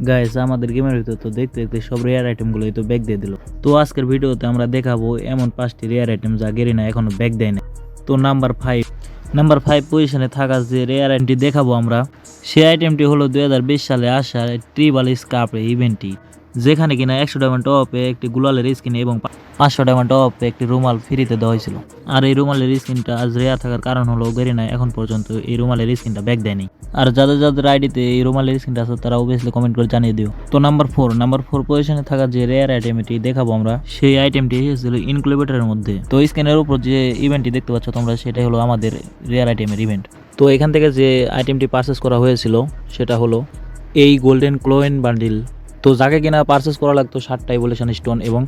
Guys আমাদের গেমের ভিতর তো দেখতে দেখতে সব রেয়ার আইটেমগুলোই তো ব্যাক দিয়ে দিল। তো আজকের ভিডিওতে আমরা দেখাবো এমন 5টি রেয়ার আইটেম যা গেরিনা এখনো ব্যাক দেয় না। তো নাম্বার 5 পজিশনে থাকা যে রেয়ার আইটেমটি দেখাবো আমরা, সেই আইটেমটি হলো 2020 সালে আসা ট্রিবাল স্কার্প ইভেন্টটি, যেখানে কিনা 100 ডায়মন্ড টপে একটি গুলালের স্কিন এবং 500 ডায়মন্ড টপে একটি রুমাল ফ্রিতে দেওয়া হয়েছিল। আর এই রুমালের স্কিনটা আজ রেয়ার থাকার কারণ হলো গেরিনা এখন পর্যন্ত এই রুমালের স্কিনটা ব্যাক দেয়নি। আর যাদের যাদের আইডিতে এই রুমালের স্কিনটা আছে তারা অবভিয়াসলি কমেন্ট করে জানিয়ে দিও। তো নাম্বার 4 পজিশনে থাকা যে রেয়ার আইটেমটি দেখাবো আমরা, সেই আইটেমটি এসেছিল ইনক্লুবেটরের মধ্যে। তো স্ক্রিনের উপর যে ইভেন্টটি দেখতে পাচ্ছ তোমরা, সেটাই হলো আমাদের রেয়ার আইটেমের ইভেন্ট। তো এখান থেকে যে আইটেমটি পারচেস করা হয়েছিল সেটা হলো এই গোল্ডেন ক্লোয়েন বান্ডিল। তো যাকে কিনা পারচেস করা লাগতো 7টা ইভোলিউশন স্টোন এবং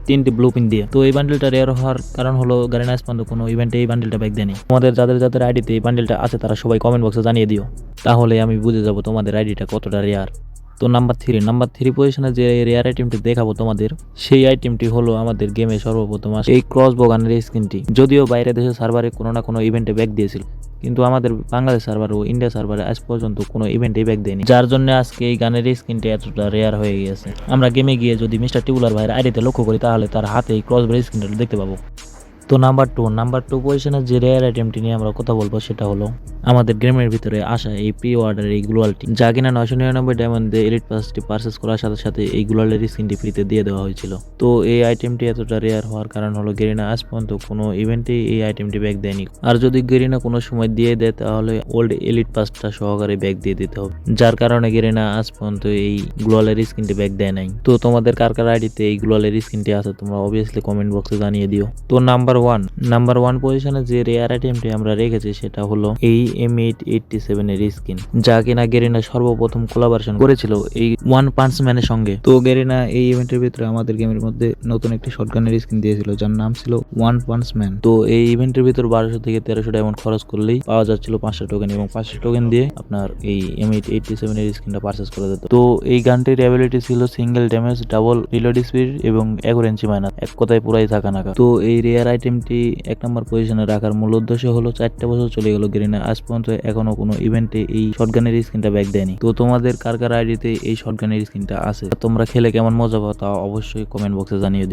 3টি ব্লু পিন দিয়ে। তো এই বান্ডেলটা রেয়ার হওয়ার কারণ হলো গারিনা পর্যন্ত কোনো ইভেন্টে এই বান্ডেলটা ব্যাক দেয়নি। তোমাদের যাদের যাদের আইডিতে এই বান্ডেলটা আছে তারা সবাই কমেন্ট বক্সে জানিয়ে দিও, তাহলে আমি বুঝে যাব তোমাদের আইডিটা কতটা রেয়ার। তো নাম্বার থ্রি পজিশনে যে রেয়ার আইটেমটি দেখাবো তোমাদের, সেই আইটেমটি হলো আমাদের গেমে সর্বপ্রথম আসে এই ক্রসবো গানের স্কিনটি। যদিও বাইরে দেশের সার্ভারে কোনো না কোনো ইভেন্টে ব্যাক দিয়েছিল, কিন্তু আমাদের বাংলাদেশ সার্ভার ও ইন্ডিয়া সার্ভারে আজ পর্যন্ত কোনো ইভেন্টে ব্যাক দেয়নি, যার জন্য আজকে এই গানের স্কিনটি এতটা রেয়ার হয়ে গিয়েছে। আমরা গেমে গিয়ে যদি মিস্টার টিবুলার ভাইয়ের আইডিতে লক্ষ্য করি তাহলে তার হাতে এই ক্রসবো স্কিনটা দেখতে পাবো। তো নাম্বার টু পজিশনের যে রেয়ার আইটেমটি নিয়ে আমরা কথা বলবো সেটা হলো আমাদের গেমের ভিতরে আসা এই প্রি অর্ডার এই গ্লোয়ালটি, যা কিনা 999 ডায়মন্ড দিয়ে এলিট পাসটি পারচেস করার সাথে সাথে এই গ্লোয়ালের স্কিনটি ফ্রিতে দিয়ে দেওয়া হয়েছিল। তো এই আইটেমটি এতটা রেয়ার হওয়ার কারণ হলো গেরিনা আজ পর্যন্ত কোনো ইভেন্টে এই আইটেমটি ব্যাক দেয়নি। আর যদি গেরিনা কোনো সময় দিয়ে দেয় তাহলে ওল্ড এলিট পাসটা সহকারে ব্যাক দিয়ে দিতে হবে, যার কারণে গেরিনা আজ পর্যন্ত এই গ্লোয়ালের স্কিনটি ব্যাক দেয় নাই। তো তোমাদের কার কার আইডিতে এই গ্লোয়ালের স্কিনটি আছে তোমরা অবভিয়াসলি কমেন্ট বক্সে জানিয়ে দিও। তো নাম্বার ওয়ান পজিশনে যে রেয়ার আইটেমটি আমরা রেখেছি সেটা হলো এই M887 এর স্কিন, যা কিনা গেরিনা সর্বপ্রথম কোলাবোরেশন করেছিল এই ওয়ান পাঞ্চ ম্যানের সঙ্গে। তো গেরিনা এই ইভেন্টের ভিতরে আমাদের গেমের মধ্যে নতুন একটি শটগানের স্কিন দিয়েছিল যার নাম ছিল ওয়ান পাঞ্চ ম্যান। তো এই ইভেন্টের ভিতর 1200 থেকে 1300 ডায়মন্ড খরচ করলেই পাওয়া যাচ্ছিল 500 টোকেন, এবং 500 টোকেন দিয়ে আপনার এই M887 এর স্কিনটা পারচেস করা যেত। তো এই গানটির অ্যাবিলিটি ছিল single damage, double reload speed এবং অ্যাকুরেন্সি মাইনাস, এক কথায় পুরাই থাকা নাকা। তো এই রেয়ার আইটেমটি 1 নম্বর পজিশনে রাখার মূল উদ্দেশ্য হলো 4টা বছর চলে গেল গেরিনা আজ পর্যন্ত এখনো কোনো ইভেন্টে এই শটগানের স্কিনটা ব্যাক দেয়নি। তো তোমাদের কার কার আইডিতে এই শটগানের স্কিনটা আছে, তোমরা খেলে কেমন মজা পাও তা অবশ্যই কমেন্ট বক্সে জানিয়ে দিও।